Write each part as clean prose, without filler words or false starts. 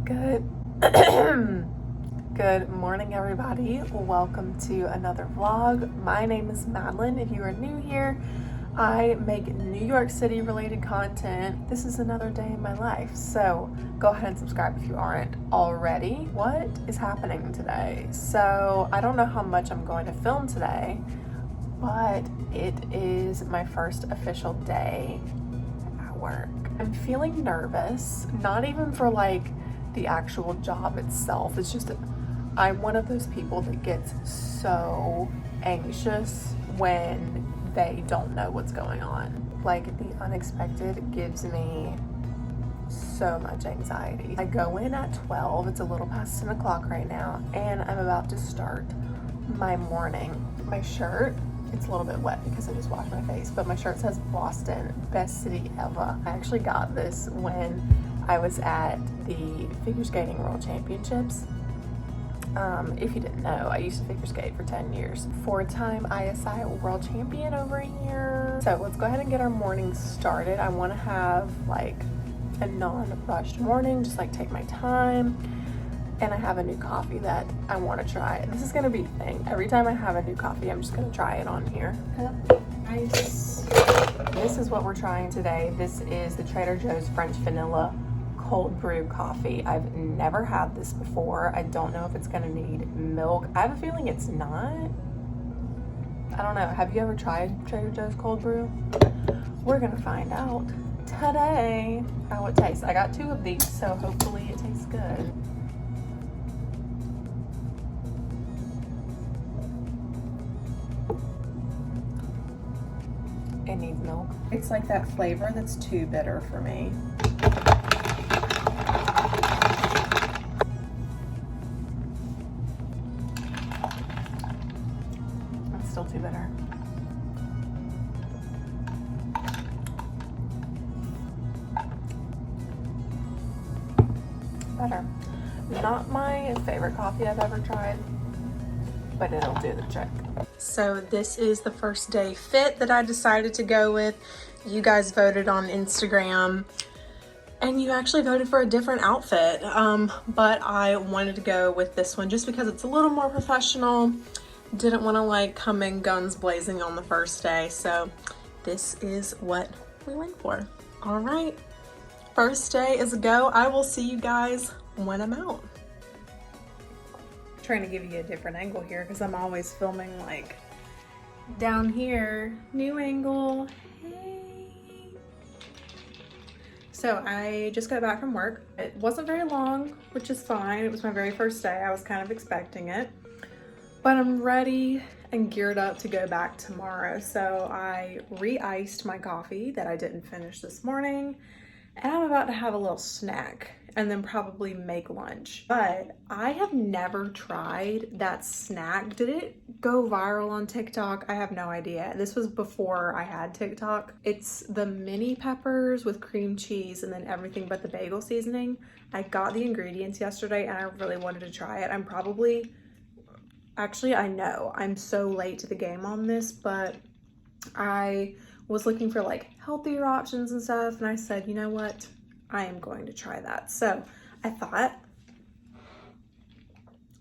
Good good morning, everybody. Welcome to another vlog. My name is Madalyn. If you are new here, I make New York City related content. This is another day in my life, so go ahead and subscribe if you aren't already. What is happening today? So I don't know how much I'm going to film today, but it is my first official day at work. I'm feeling nervous, not even for like the actual job itself. It's just I'm one of those people that gets so anxious when they don't know what's going on. Like, the unexpected gives me so much anxiety. I go in at 12, it's a little past 10 o'clock right now, and I'm about to start my morning. My shirt, it's a little bit wet because I just washed my face, but my shirt says Boston, best city ever. I actually got this when I was at the figure skating world championships. If you didn't know, I used to figure skate for 10 years. 4-time ISI world champion over here. So let's go ahead and get our morning started. I want to have like a non-rushed morning, just like take my time. And I have a new coffee that I want to try. This is going to be a thing. Every time I have a new coffee, I'm just going to try it on here. Nice. This is what we're trying today. This is the Trader Joe's French Vanilla cold brew coffee. I've never had this before. I don't know if it's gonna need milk. I have a feeling it's not. I don't know. Have you ever tried Trader Joe's cold brew? We're gonna find out today how it tastes. I got 2 of these, so hopefully it tastes good. It needs milk. It's like that flavor that's too bitter for me. Still too bitter. Better. Not my favorite coffee I've ever tried, but it'll do the trick. So this is the first day fit that I decided to go with. You guys voted on Instagram and you actually voted for a different outfit, but I wanted to go with this one just because it's a little more professional. Didn't want to like come in guns blazing on the first day, so this is what we went for. All right, first day is a go. I will see you guys when I'm out. Trying to give you a different angle here because I'm always filming like down here. New angle. Hey. So I just got back from work. It wasn't very long, which is fine. It was my very first day. I was kind of expecting it. But I'm ready and geared up to go back tomorrow. So I re-iced my coffee that I didn't finish this morning, and I'm about to have a little snack and then probably make lunch. But I have never tried that snack. Did it go viral on TikTok? I have no idea. This was before I had TikTok. It's the mini peppers with cream cheese and then everything but the bagel seasoning. I got the ingredients yesterday and I really wanted to try it. Actually, I know I'm so late to the game on this, but I was looking for like healthier options and stuff, and I said, you know what? I am going to try that. So I thought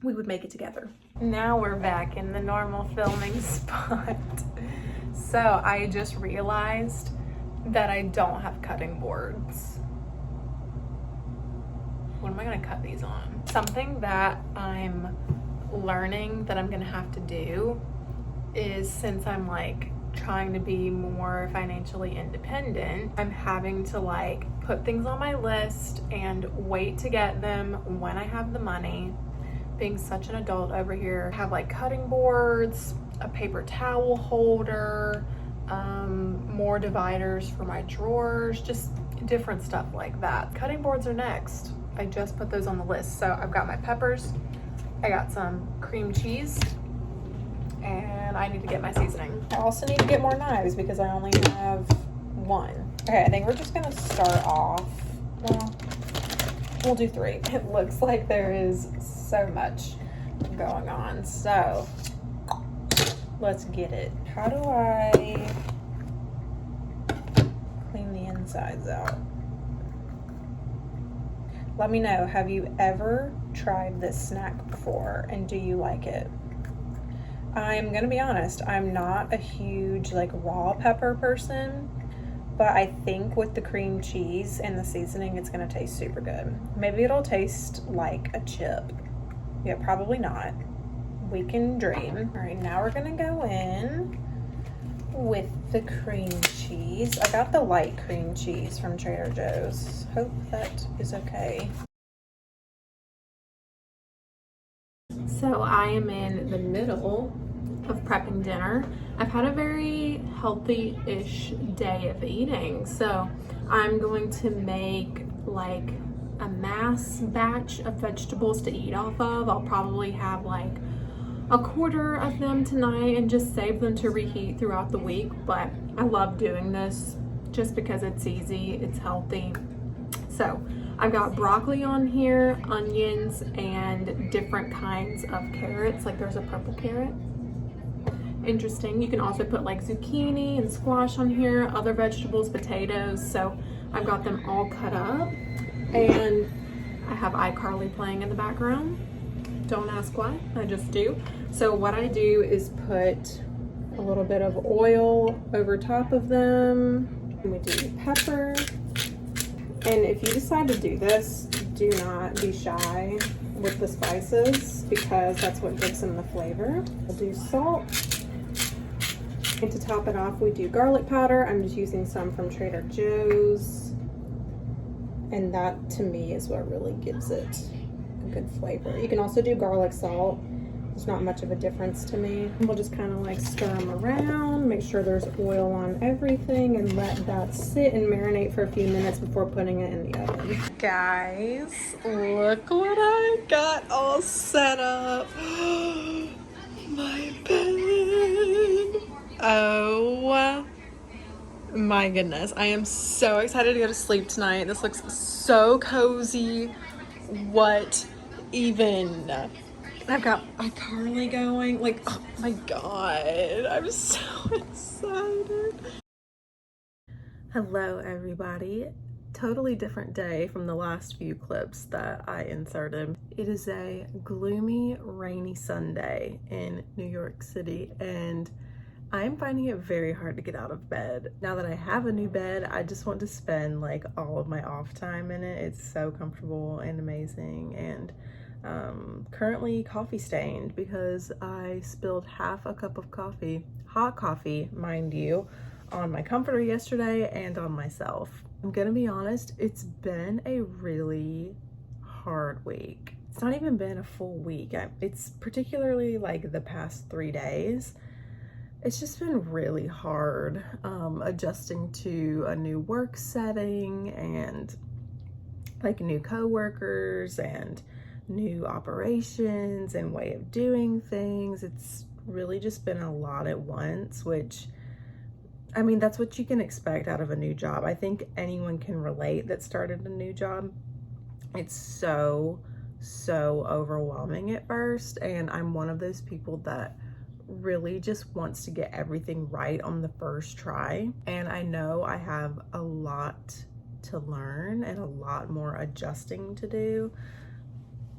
we would make it together. Now we're back in the normal filming spot. So I just realized that I don't have cutting boards. What am I gonna cut these on? Something that I'm learning that I'm gonna have to do is, since I'm like trying to be more financially independent, I'm having to like put things on my list and wait to get them when I have the money. Being such an adult over here, I have like cutting boards, a paper towel holder, more dividers for my drawers, just different stuff like that. Cutting boards are next. I just put those on the list. So I've got my peppers, I got some cream cheese, and I need to get my seasoning. I also need to get more knives because I only have 1. Okay, I think we're just gonna start off, well, we'll do 3. It looks like there is so much going on, so let's get it. How do I clean the insides out? Let me know, have you ever tried this snack before and do you like it? I'm gonna be honest, I'm not a huge like raw pepper person, but I think with the cream cheese and the seasoning, it's gonna taste super good. Maybe it'll taste like a chip. Yeah, probably not. We can dream. All right, now we're gonna go in with the cream cheese. I got the light cream cheese from Trader Joe's. Hope that is okay. So I am in the middle of prepping dinner. I've had a very healthy-ish day of eating. So I'm going to make like a mass batch of vegetables to eat off of. I'll probably have like a quarter of them tonight and just save them to reheat throughout the week. But I love doing this just because it's easy, it's healthy. So I've got broccoli on here, onions, and different kinds of carrots. Like there's a purple carrot. Interesting. You can also put like zucchini and squash on here, other vegetables, potatoes. So I've got them all cut up. And I have iCarly playing in the background. Don't ask why, I just do. So what I do is put a little bit of oil over top of them. We do pepper. And if you decide to do this, do not be shy with the spices because that's what gives them the flavor. We'll do salt. And to top it off, we do garlic powder. I'm just using some from Trader Joe's. And that to me is what really gives it a good flavor. You can also do garlic salt. There's not much of a difference to me. We'll just kind of like stir them around, make sure there's oil on everything, and let that sit and marinate for a few minutes before putting it in the oven. Guys, look what I got all set up. My bed. Oh my goodness. I am so excited to go to sleep tonight. This looks so cozy. What even? I've got iCarly going. Like, oh my god. I'm so excited. Hello, everybody. Totally different day from the last few clips that I inserted. It is a gloomy, rainy Sunday in New York City, and I'm finding it very hard to get out of bed. Now that I have a new bed, I just want to spend like all of my off time in it. It's so comfortable and amazing, and currently coffee stained because I spilled half a cup of coffee, hot coffee, mind you, on my comforter yesterday and on myself. I'm gonna be honest, it's been a really hard week. It's not even been a full week. It's particularly like the past 3 days. It's just been really hard adjusting to a new work setting and like new coworkers and new operations and way of doing things. It's really just been a lot at once, which, I mean, that's what you can expect out of a new job. I think anyone can relate that started a new job. It's so overwhelming at first, and I'm one of those people that really just wants to get everything right on the first try. And I know I have a lot to learn and a lot more adjusting to do.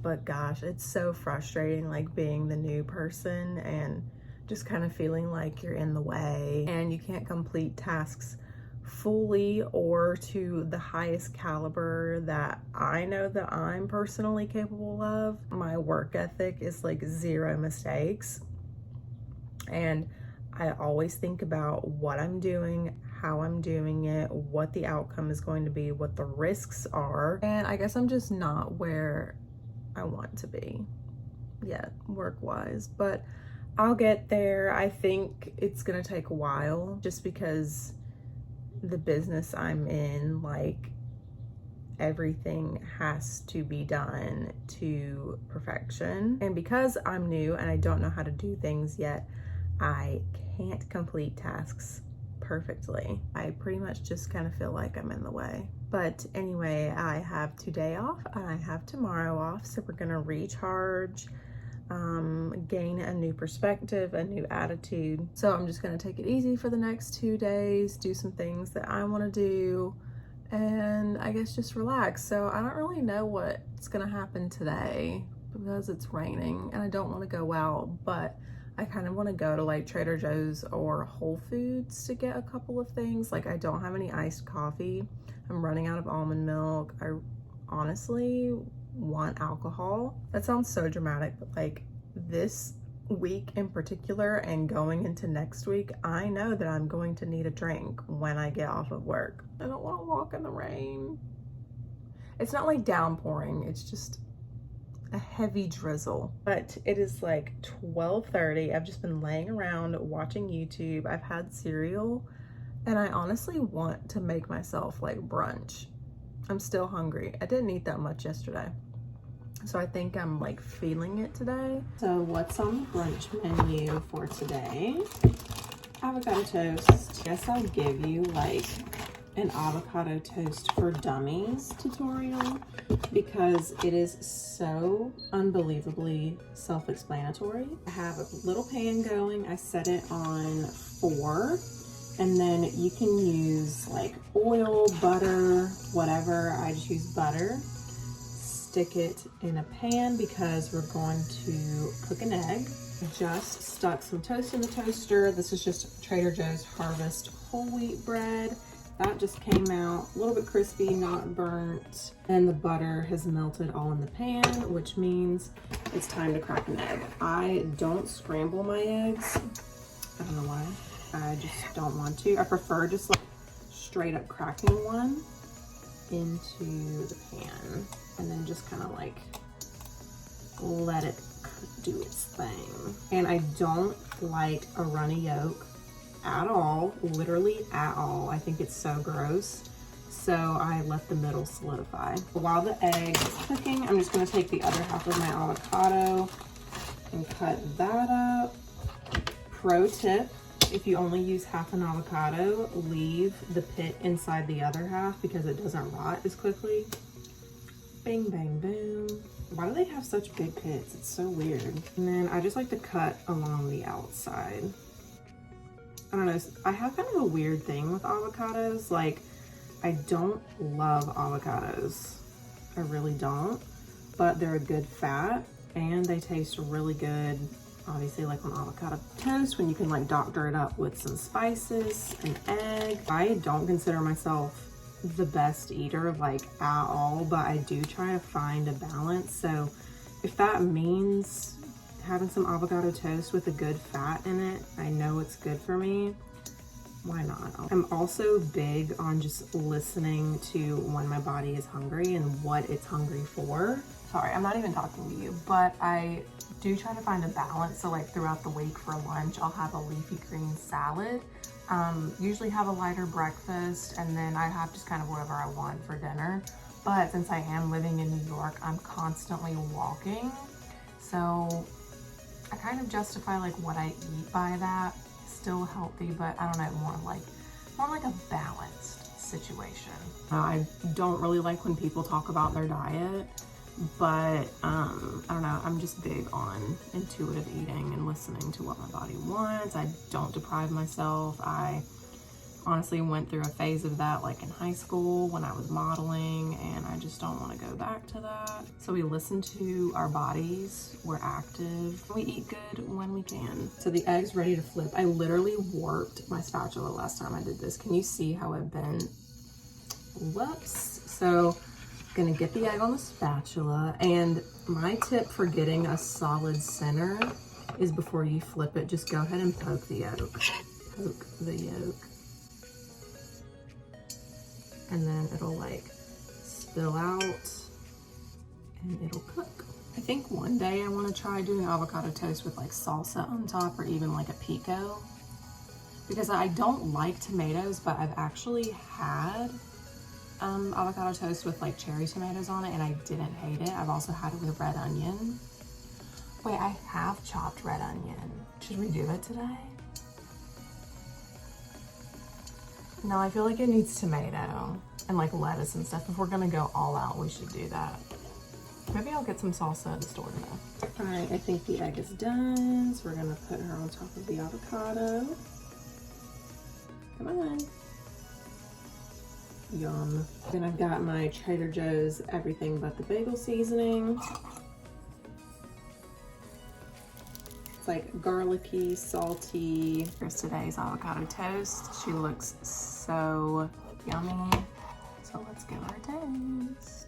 But gosh, it's so frustrating, like being the new person and just kind of feeling like you're in the way and you can't complete tasks fully or to the highest caliber that I know that I'm personally capable of. My work ethic is like 0 mistakes. And I always think about what I'm doing, how I'm doing it, what the outcome is going to be, what the risks are. And I guess I'm just not where I want to be yet, work-wise, but I'll get there. I think it's gonna take a while just because the business I'm in, like, everything has to be done to perfection. And because I'm new and I don't know how to do things yet, I can't complete tasks perfectly. I pretty much just kind of feel like I'm in the way. But anyway, I have today off and I have tomorrow off, so we're gonna recharge, gain a new perspective, a new attitude. So I'm just gonna take it easy for the next 2 days, do some things that I want to do, and I guess just relax. So I don't really know what's gonna happen today because it's raining and I don't want to go out, but I kind of want to go to like Trader Joe's or Whole Foods to get a couple of things. Like I don't have any iced coffee. I'm running out of almond milk. I honestly want alcohol. That sounds so dramatic, but like this week in particular and going into next week, I know that I'm going to need a drink when I get off of work. I don't want to walk in the rain. It's not like downpouring, it's just a heavy drizzle. But it is like 12:30. I've just been laying around watching YouTube. I've had cereal and I honestly want to make myself like brunch. I'm still hungry. I didn't eat that much yesterday, so I think I'm like feeling it today. So what's on the brunch menu for today? Avocado toast. Guess I'll give you like an avocado toast for dummies tutorial because it is so unbelievably self-explanatory. I have a little pan going. I set it on 4, and then you can use like oil, butter, whatever. I just use butter. Stick it in a pan because we're going to cook an egg. Just stuck some toast in the toaster. This is just Trader Joe's Harvest whole wheat bread. That just came out a little bit crispy, not burnt. And the butter has melted all in the pan, which means it's time to crack an egg. I don't scramble my eggs. I don't know why. I just don't want to. I prefer just like straight up cracking one into the pan and then just kind of like let it do its thing. And I don't like a runny yolk at all, literally at all. I think it's so gross. So I let the middle solidify. While the egg is cooking, I'm just gonna take the other half of my avocado and cut that up. Pro tip, if you only use half an avocado, leave the pit inside the other half because it doesn't rot as quickly. Bang, bang, boom. Why do they have such big pits? It's so weird. And then I just like to cut along the outside. I don't know, I have kind of a weird thing with avocados. Like, I don't love avocados. I really don't, but they're a good fat and they taste really good. Obviously, like on avocado toast, when you can like doctor it up with some spices, an egg. I don't consider myself the best eater like at all, but I do try to find a balance. So if that means having some avocado toast with a good fat in it, I know it's good for me. Why not? I'm also big on just listening to when my body is hungry and what it's hungry for. Sorry, I'm not even talking to you, but I do try to find a balance. So like throughout the week for lunch, I'll have a leafy green salad. Usually have a lighter breakfast, and then I have just kind of whatever I want for dinner. But since I am living in New York, I'm constantly walking. So I kind of justify like what I eat by that. Still healthy, but I don't know, more like a balanced situation. I don't really like when people talk about their diet, but I don't know, I'm just big on intuitive eating and listening to what my body wants. I don't deprive myself. I honestly went through a phase of that like in high school when I was modeling, and I just don't want to go back to that. So we listen to our bodies, we're active, we eat good when we can. So the egg's ready to flip. I literally warped my spatula last time I did this. Can you see how it bent? Whoops. So gonna get the egg on the spatula, and my tip for getting a solid center is before you flip it, just go ahead and poke the yolk. Poke the yolk. And then it'll like spill out and it'll cook. I think one day I want to try doing avocado toast with like salsa on top, or even like a pico, because I don't like tomatoes, but I've actually had avocado toast with like cherry tomatoes on it and I didn't hate it. I've also had it with red onion. Wait, I have chopped red onion. Should we do it today? No, I feel like it needs tomato and like lettuce and stuff. If we're gonna go all out, we should do that. Maybe I'll get some salsa at the store today. All right, I think the egg is done. So we're gonna put her on top of the avocado. Come on. Yum. Then I've got my Trader Joe's everything but the bagel seasoning. It's like garlicky, salty. Here's today's avocado toast. She looks so yummy. So let's give her a taste.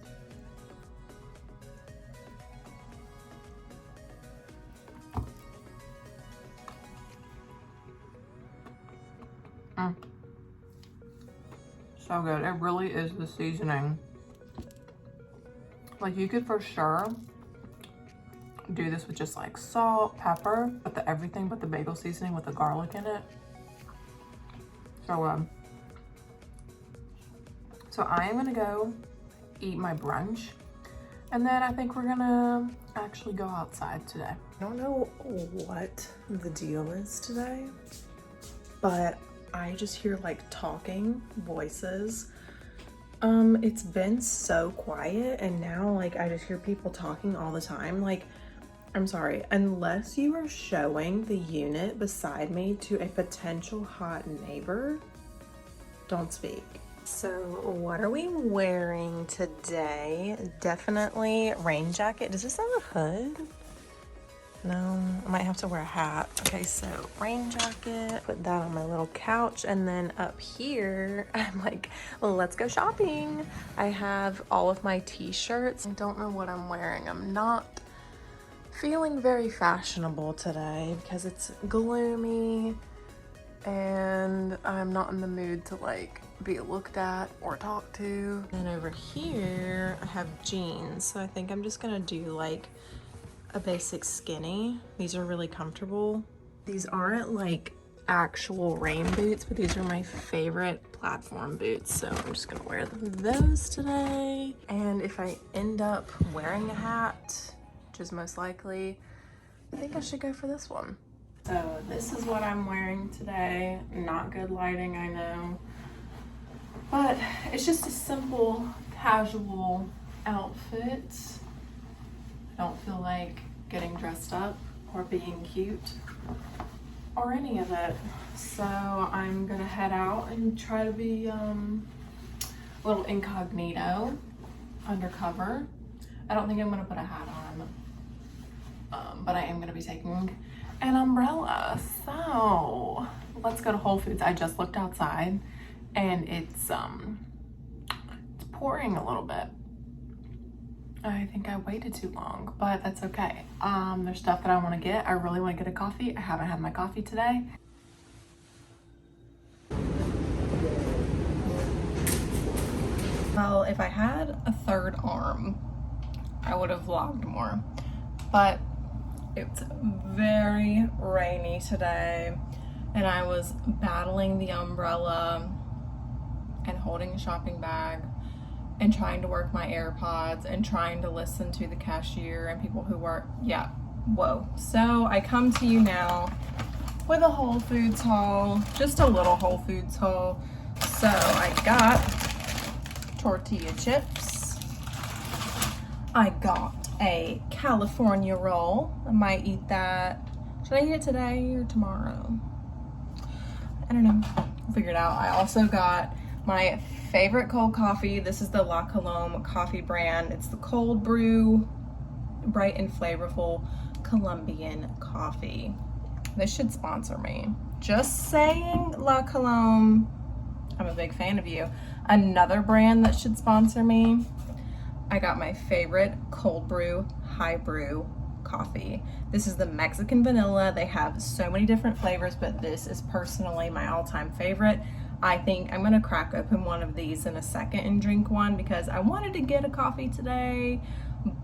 So good. It really is the seasoning. Like, you could for sure do this with just like salt, pepper, but the everything but the bagel seasoning with the garlic in it. So good. So I am gonna go eat my brunch, and then I think we're gonna actually go outside today. I don't know what the deal is today, but I just hear like talking voices. It's been so quiet, and now like I just hear people talking all the time. Like, I'm sorry, unless you are showing the unit beside me to a potential hot neighbor, don't speak. So what are we wearing today? Definitely rain jacket. Does this have a hood? No, I might have to wear a hat. Okay, so rain jacket, put that on my little couch, and then up here, I'm like, well, let's go shopping. I have all of my t-shirts. I don't know what I'm wearing. I'm not feeling very fashionable today because it's gloomy and I'm not in the mood to like be looked at or talked to. And over here, I have jeans. So I think I'm just gonna do like a basic skinny. These are really comfortable. These aren't like actual rain boots, but these are my favorite platform boots. So I'm just gonna wear those today. And if I end up wearing a hat, which is most likely, I think I should go for this one. So this is what I'm wearing today. Not good lighting, I know. But it's just a simple, casual outfit. I don't feel like getting dressed up or being cute or any of it. So I'm gonna head out and try to be a little incognito, undercover. I don't think I'm gonna put a hat on, but I am gonna be taking an umbrella. So let's go to Whole Foods. I just looked outside and it's pouring a little bit. I think I waited too long, but that's okay. There's stuff that I want to get. I really want to get a coffee. I haven't had my coffee today. Well, if I had a third arm, I would have vlogged more, but it's very rainy today, and I was battling the umbrella and holding a shopping bag and trying to work my AirPods and trying to listen to the cashier and people who work, yeah, whoa. So I come to you now with a Whole Foods haul, just a little Whole Foods haul. So I got tortilla chips. I got a California roll. I might eat that. Should I eat it today or tomorrow? I don't know, I'll figure it out. I also got my favorite cold coffee. This is the La Colombe coffee brand. It's the cold brew, bright and flavorful Colombian coffee. This should sponsor me. Just saying, La Colombe. I'm a big fan of you. Another brand that should sponsor me. I got my favorite cold brew, high brew coffee. This is the Mexican vanilla. They have so many different flavors, but this is personally my all-time favorite. I think I'm gonna crack open one of these in a second and drink one because I wanted to get a coffee today,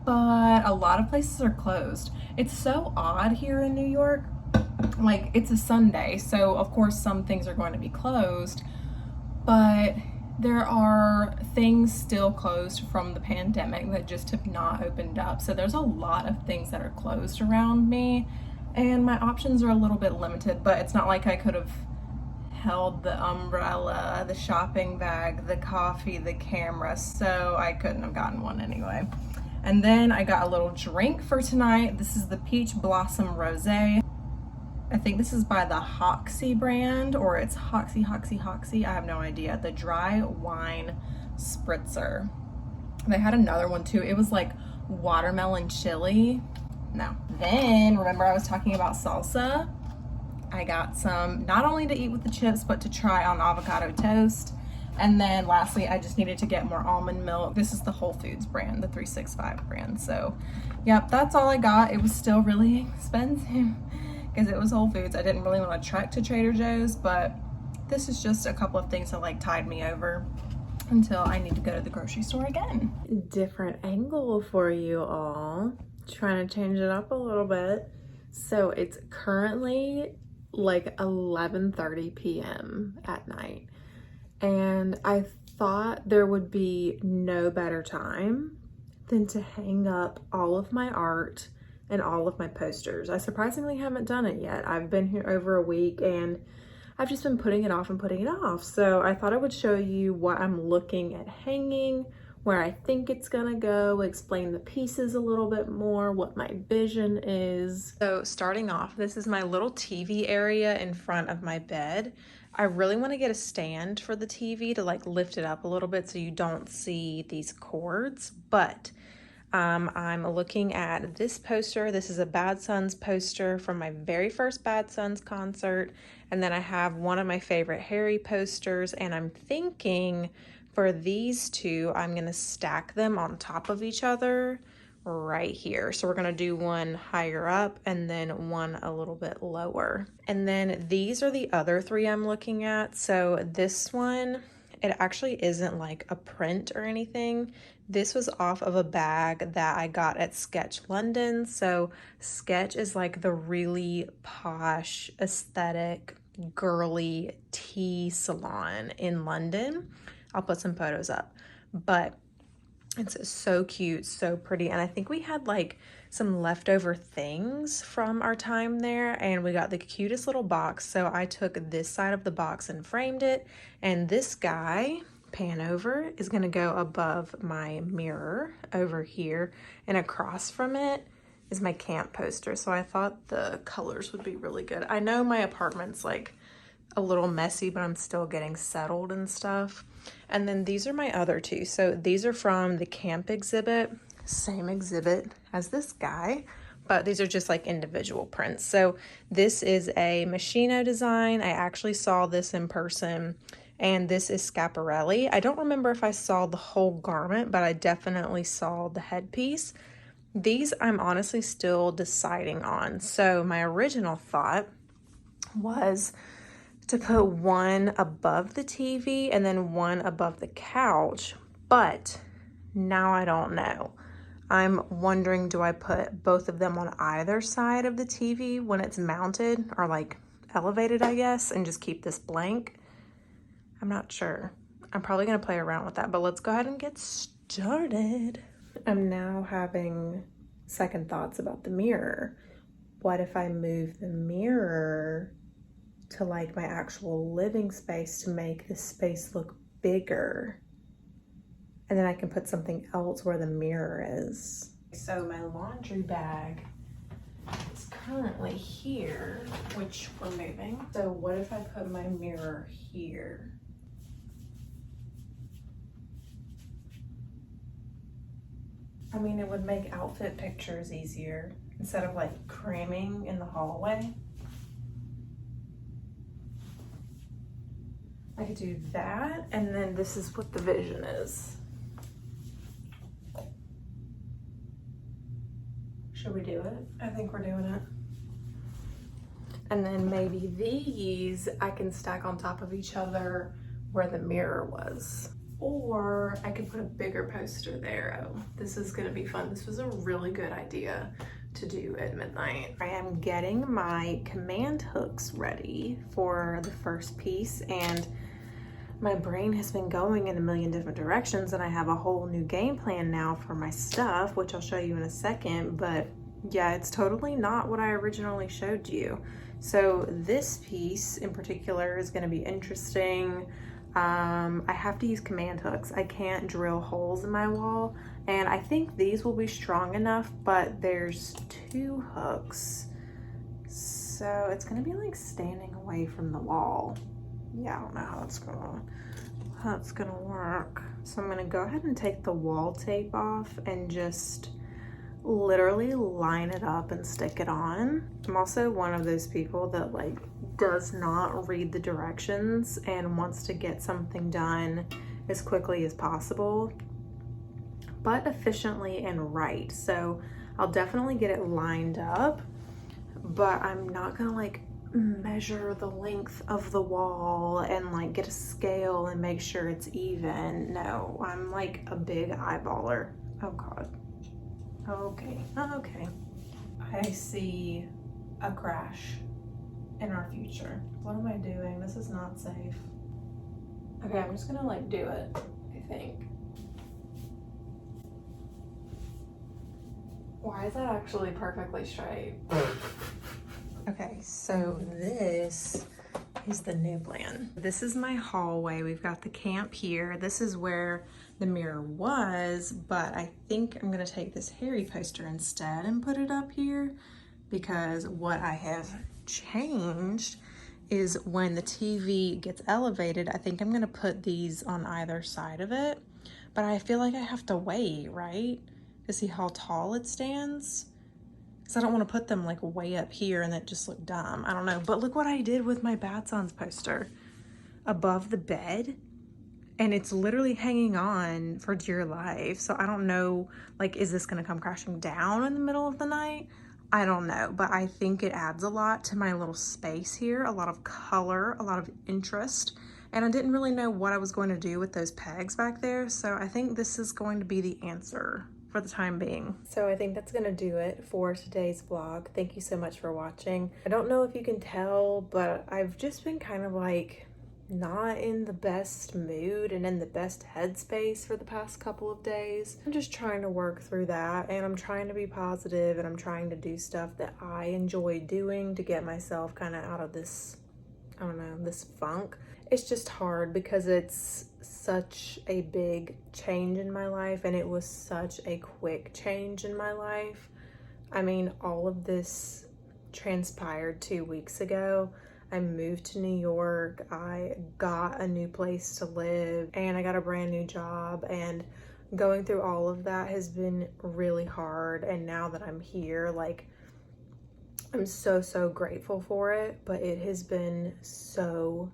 but a lot of places are closed. It's so odd here in New York. Like, it's a Sunday, so of course some things are going to be closed, but there are things still closed from the pandemic that just have not opened up. So there's a lot of things that are closed around me, and my options are a little bit limited, but it's not like I could have held the umbrella, the shopping bag, the coffee, the camera, so I couldn't have gotten one anyway. And then I got a little drink for tonight. This is the Peach Blossom Rosé. I think this is by the Hoxie brand, or it's Hoxie. I have no idea. The dry wine spritzer. They had another one too. It was like watermelon chili. No. Then, remember I was talking about salsa? I got some, not only to eat with the chips, but to try on avocado toast. And then lastly, I just needed to get more almond milk. This is the Whole Foods brand, the 365 brand. So, yep, that's all I got. It was still really expensive because it was Whole Foods. I didn't really want to trek to Trader Joe's, but this is just a couple of things that like tied me over until I need to go to the grocery store again. Different angle for you all. Trying to change it up a little bit. So it's currently like 11:30 p.m. at night. And I thought there would be no better time than to hang up all of my art and all of my posters. I surprisingly haven't done it yet. I've been here over a week and I've just been putting it off and putting it off. So I thought I would show you what I'm looking at hanging, where I think it's gonna go, explain the pieces a little bit more, what my vision is. So starting off, this is my little TV area in front of my bed. I really wanna get a stand for the TV to like lift it up a little bit so you don't see these cords, but I'm looking at this poster. This is a Bad Sons poster from my very first Bad Sons concert. And then I have one of my favorite Harry posters, and I'm thinking for these two, I'm gonna stack them on top of each other right here. So we're gonna do one higher up and then one a little bit lower. And then these are the other three I'm looking at. So this one, it actually isn't like a print or anything. This was off of a bag that I got at Sketch London. So Sketch is like the really posh, aesthetic, girly tea salon in London. I'll put some photos up, but it's so cute, so pretty. And I think we had like some leftover things from our time there, and we got the cutest little box. So I took this side of the box and framed it, and this guy, pan over, is gonna go above my mirror over here, and across from it is my camp poster. So I thought the colors would be really good. I know my apartment's like a little messy, but I'm still getting settled and stuff. And then these are my other two. So these are from the camp exhibit, same exhibit as this guy, but these are just like individual prints. So this is a Machino design. I actually saw this in person, and this is Schiaparelli. I don't remember if I saw the whole garment, but I definitely saw the headpiece. These I'm honestly still deciding on. So my original thought was to put one above the TV and then one above the couch, but now I don't know. I'm wondering, do I put both of them on either side of the TV when it's mounted, or like elevated, I guess, and just keep this blank? I'm not sure. I'm probably gonna play around with that, but let's go ahead and get started. I'm now having second thoughts about the mirror. What if I move the mirror to like my actual living space to make this space look bigger? And then I can put something else where the mirror is. So my laundry bag is currently here, which we're moving. So what if I put my mirror here? I mean, it would make outfit pictures easier instead of like cramming in the hallway. I could do that, and then this is what the vision is. Should we do it? I think we're doing it. And then maybe these I can stack on top of each other where the mirror was. Or I could put a bigger poster there. Oh, this is gonna be fun. This was a really good idea to do at midnight. I am getting my command hooks ready for the first piece, and my brain has been going in a million different directions, and I have a whole new game plan now for my stuff, which I'll show you in a second. But yeah, it's totally not what I originally showed you. So this piece in particular is going to be interesting. I have to use command hooks. I can't drill holes in my wall, and I think these will be strong enough, but there's two hooks. So So it's gonna be like standing away from the wall. Yeah, I don't know how that's gonna work. So I'm gonna go ahead and take the wall tape off and just literally line it up and stick it on. I'm also one of those people that like does not read the directions and wants to get something done as quickly as possible, but efficiently and right. So I'll definitely get it lined up, but I'm not gonna like measure the length of the wall and like get a scale and make sure it's even. No, I'm like a big eyeballer. Oh God. Okay. I see a crash in our future. What am I doing? This is not safe. Okay, I'm just gonna like do it, I think. Why is that actually perfectly straight? Okay, so this is the new plan. This is my hallway. We've got the camp here. This is where the mirror was, but I think I'm gonna take this Harry poster instead and put it up here, because what I have changed is when the TV gets elevated, I think I'm gonna put these on either side of it, but I feel like I have to wait, right? To see how tall it stands. Because I don't want to put them like way up here and that just look dumb. I don't know. But look what I did with my Bad Sons poster above the bed. And it's literally hanging on for dear life. So I don't know, like, is this going to come crashing down in the middle of the night? I don't know. But I think it adds a lot to my little space here. A lot of color, a lot of interest. And I didn't really know what I was going to do with those pegs back there. So I think this is going to be the answer for the time being. So I think that's gonna do it for today's vlog. Thank you so much for watching. I don't know if you can tell, but I've just been kind of like not in the best mood and in the best headspace for the past couple of days. I'm just trying to work through that, and I'm trying to be positive, and I'm trying to do stuff that I enjoy doing to get myself kind of out of this, I don't know, this funk. It's just hard because it's such a big change in my life, and it was such a quick change in my life. I mean, all of this transpired 2 weeks ago. I moved to New York, I got a new place to live, and I got a brand new job, and going through all of that has been really hard. And now that I'm here, like, I'm so grateful for it, but it has been so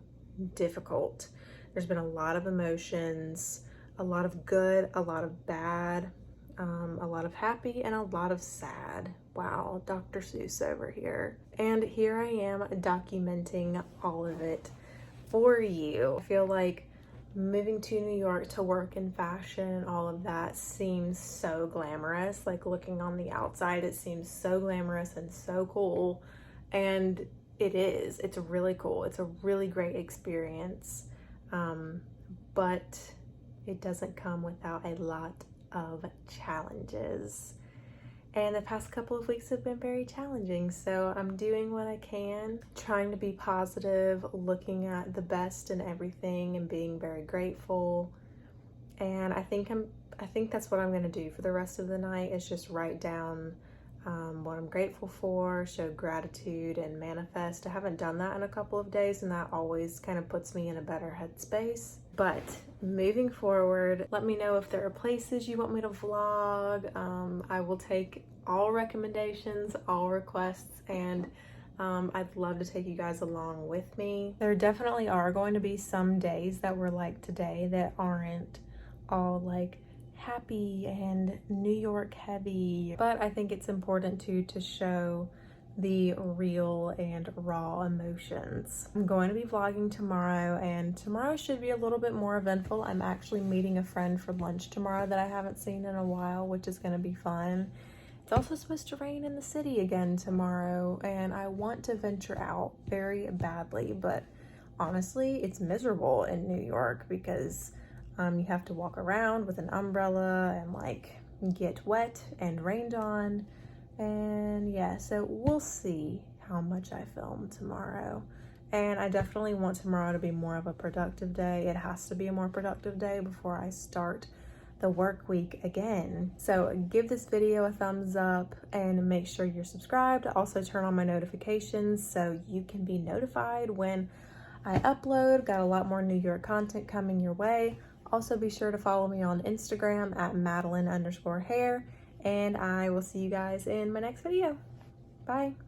difficult. There's been a lot of emotions, a lot of good, a lot of bad, a lot of happy, and a lot of sad. Wow, Dr. Seuss over here. And here I am documenting all of it for you. I feel like moving to New York to work in fashion and all of that seems so glamorous. Like, looking on the outside, it seems so glamorous and so cool. And it is. It's really cool. It's a really great experience. But it doesn't come without a lot of challenges. And the past couple of weeks have been very challenging. So I'm doing what I can, trying to be positive, looking at the best in everything and being very grateful. And I think that's what I'm gonna do for the rest of the night, is just write down what I'm grateful for, show gratitude, and manifest. I haven't done that in a couple of days, and that always kind of puts me in a better headspace. But moving forward, let me know if there are places you want me to vlog. I will take all recommendations, all requests, and I'd love to take you guys along with me. There definitely are going to be some days that were like today that aren't all like happy and New York heavy, but I think it's important to show the real and raw emotions. I'm going to be vlogging tomorrow, and tomorrow should be a little bit more eventful. I'm actually meeting a friend for lunch tomorrow that I haven't seen in a while, which is going to be fun. It's also supposed to rain in the city again tomorrow, and I want to venture out very badly, but honestly, it's miserable in New York because you have to walk around with an umbrella and like get wet and rained on. And yeah, so we'll see how much I film tomorrow. And I definitely want tomorrow to be more of a productive day. It has to be a more productive day before I start the work week again. So give this video a thumbs up and make sure you're subscribed. Also turn on my notifications so you can be notified when I upload. Got a lot more New York content coming your way. Also be sure to follow me on Instagram at Madalyn_hair, and I will see you guys in my next video. Bye.